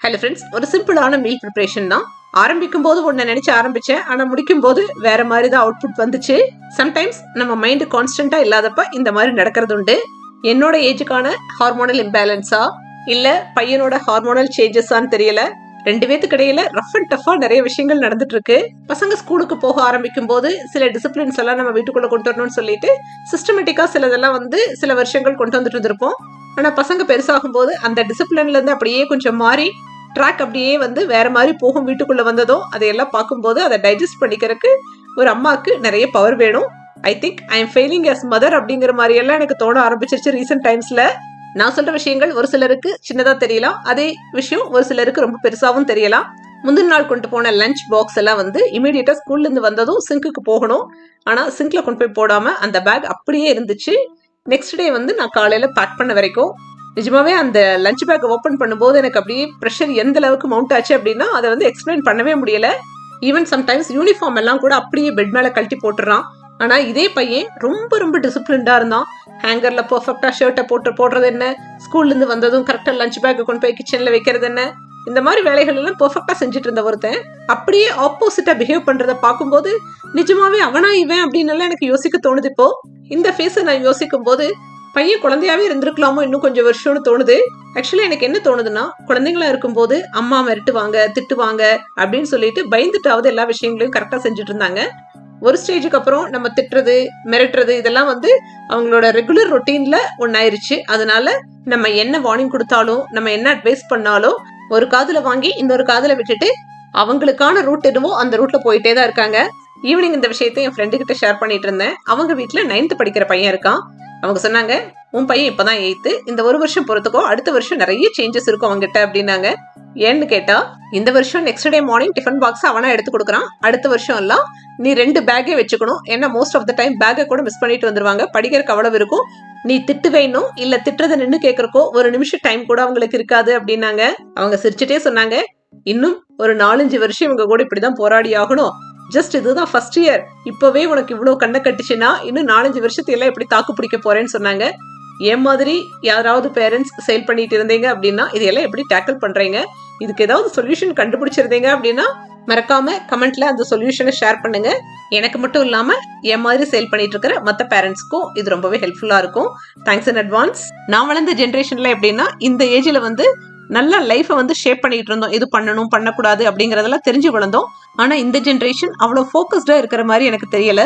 Hello friends, ஒரு சிம்பிளான meal preparation தான். ஆரம்பிக்கும் போது ஒன்று நினைச்சு ஆரம்பிச்சேன், ஆனால் முடிக்கும் போது வேற மாதிரி தான் அவுட்புட் வந்துச்சு. சம்டைம்ஸ் நம்ம மைண்டு கான்ஸ்டன்டா இல்லாதப்ப இந்த மாதிரி நடக்கிறது உண்டு. என்னோட ஏஜுக்கான ஹார்மோனல் இம்பேலன்ஸா இல்ல பையனோட ஹார்மோனல் சேஞ்சஸான்னு தெரியல. ரெண்டு பேத்துக்கு இடையில ரஃப் அண்ட் டஃபா நிறைய விஷயங்கள் நடந்துட்டு இருக்கு. பசங்க ஸ்கூலுக்கு போக ஆரம்பிக்கும் போது சில டிசிப்ளின்ஸ் எல்லாம் நம்ம வீட்டுக்குள்ள கொண்டு வரணும்னு சொல்லிட்டு சிஸ்டமேட்டிக்கா சிலதெல்லாம் சில வருஷங்கள் கொண்டு வந்துட்டு இருந்திருப்போம். ஆனா பசங்க பெருசாகும் போது அந்த டிசிப்ளின்ல இருந்து அப்படியே கொஞ்சம் மாறி ட்ராக் அப்படியே வேற மாதிரி போகும். வீட்டுக்குள்ள வந்ததோ அதையெல்லாம் பார்க்கும்போது அதை டைஜஸ்ட் பண்ணிக்கிறதுக்கு ஒரு அம்மாவுக்கு நிறைய பவர் வேணும். I think I am failing as mother அப்படிங்கிற மாதிரி எல்லாம் எனக்கு தோண ஆரம்பிச்சிருச்சு ரீசெண்ட் டைம்ஸ்ல. நான் சொல்ற விஷயங்கள் ஒரு சிலருக்கு சின்னதா தெரியலாம், அதே விஷயம் ஒரு சிலருக்கு ரொம்ப பெருசாவும் தெரியலாம். முந்தின நாள் கொண்டு போன லஞ்ச் பாக்ஸ் எல்லாம் இமீடியட்டா ஸ்கூல்ல இருந்து வந்ததும் சிங்க்குக்கு போகணும். ஆனா சிங்க்ல கொண்டு போய் போடாம அந்த பேக் அப்படியே இருந்துச்சு. நெக்ஸ்ட் டே நான் காலையில பேக் பண்ண வரைக்கும் நிஜமாவே அந்த லஞ்ச் பேக் ஓப்பன் பண்ணும்போது எனக்கு அப்படியே ப்ரெஷர் எந்த அளவுக்கு மவுண்ட் ஆச்சு அப்படின்னா அதை எக்ஸ்பிளைன் பண்ணவே முடியல. ஈவன் சம்டைம்ஸ் யூனிஃபார்ம் எல்லாம் கூட அப்படியே பெட் மேல கழட்டி போட்டுறான். ஆனா இதே பையன் ரொம்ப ரொம்ப டிசிப்ளின்டா இருந்தான். ஹேங்கர்ல பெர்ஃபெக்டா ஷர்ட்டை போடுறது என்ன, ஸ்கூல்ல இருந்து வந்ததும் கரெக்டா லஞ்ச் பேக் கொண்டு போய் கிச்சன்ல வைக்கிறது என்ன, இந்த மாதிரி வேலைகள் எல்லாம் பெர்ஃபெக்டா செஞ்சுட்டு இருந்த ஒருத்தன் அப்படியே ஆப்போசிட்டா பிஹேவ் பண்றதை பார்க்கும்போது நிஜமாவே அவனா இவன் அப்படின்னு எல்லாம் எனக்கு யோசிக்க தோணுது. இப்போ இந்த ஃபேஸை நான் யோசிக்கும் போது பையன் குழந்தையாவே இருந்திருக்கலாமோ இன்னும் கொஞ்சம் வருஷம்னு தோணுது. ஆக்சுவலி எனக்கு என்ன தோணுதுன்னா, குழந்தைங்களா இருக்கும்போது அம்மா மிரட்டுவாங்க திட்டுவாங்க அப்படின்னு சொல்லிட்டு பயந்துட்டாவது எல்லா விஷயங்களையும் கரெக்டா செஞ்சுட்டு இருந்தாங்க. ஒரு ஸ்டேஜுக்கு அப்புறம் நம்ம திட்டுறது மிரட்டுறது இதெல்லாம் அவங்களோட ரெகுலர் ரொட்டீன்ல ஒன்னாயிருச்சு. அதனால நம்ம என்ன வார்னிங் கொடுத்தாலும் நம்ம என்ன அட்வைஸ் பண்ணாலும் ஒரு காதுல வாங்கி இன்னொரு காதுல விட்டுட்டு அவங்களுக்கான ரூட் எதுவோ அந்த ரூட்ல போயிட்டே தான் இருக்காங்க. ஈவினிங் இந்த விஷயத்தை என் ஃப்ரெண்டு கிட்ட ஷேர் பண்ணிட்டு இருந்தேன். அவங்க வீட்டுல 9th படிக்கிற பையன் இருக்கான். அவங்க சொன்னாங்க, உன் பையன் இப்பதான் 8th, இந்த ஒரு வருஷம் பொறுத்துக்கோ, அடுத்த வருஷம் நிறைய சேஞ்சஸ் இருக்கும் அவங்ககிட்ட அப்படின்னாங்க. ஏன்னு கேட்டா, இந்த வருஷம் next day morning tiffin box அவனா எடுத்து கொடுக்குறான். அடுத்த வருஷம் எல்லாம் நீ 2 பேக்கே வச்சுக்கணும். ஏன்னா மோஸ்ட் ஆஃப் த டைம் பேக்கை கூட மிஸ் பண்ணிட்டு வந்துருவாங்க. படிக்கிறதுக்கு அவ்வளவு இருக்கும். நீ திட்டு வேணும் இல்ல திட்டுறதை நின்று கேட்கறக்கோ ஒரு நிமிஷம் டைம் கூட அவங்களுக்கு இருக்காது அப்படின்னாங்க. அவங்க சிரிச்சுட்டே சொன்னாங்க, இன்னும் ஒரு 4-5 வருஷம் இவங்க கூட இப்படிதான் போராடி ஆகணும். ஜஸ்ட் இதுதான் ஃபர்ஸ்ட் இயர், இப்பவே உனக்கு இவ்வளவு கண்ணை கட்டுச்சுன்னா இன்னும் 4-5 வருஷத்தையெல்லாம் எப்படி தாக்கு பிடிக்க போறேன்னு சொன்னாங்க. ஏன் மாதிரி யாராவது பேரண்ட்ஸ் சேல் பண்ணிட்டு இருந்தீங்க அப்படின்னா இதையெல்லாம் எப்படி டேக்கிள் பண்றீங்க, இதுக்கு ஏதாவது சொல்யூஷன் கண்டுபிடிச்சிருந்தீங்க அப்படின்னா மறக்காம கமெண்ட்ல அந்த சொல்யூஷனை ஷேர் பண்ணுங்க. எனக்கு மட்டும் இல்லாம என் மாதிரி சேல் பண்ணிட்டு இருக்கிற மற்ற பேரண்ட்ஸ்க்கும் இது ரொம்பவே ஹெல்ப்ஃபுல்லா இருக்கும். Thanks in advance. நான் வளர்ந்த ஜென்ரேஷன்ல எப்படின்னா இந்த ஏஜ்ல நல்ல லைஃபை ஷேப் பண்ணிட்டு இருந்தோம். இது பண்ணணும் பண்ணக்கூடாது அப்படிங்கறதெல்லாம் தெரிஞ்சு வளர்ந்தோம். ஆனா இந்த ஜென்ரேஷன் அவ்வளவு ஃபோக்கஸ்டா இருக்கிற மாதிரி எனக்கு தெரியல.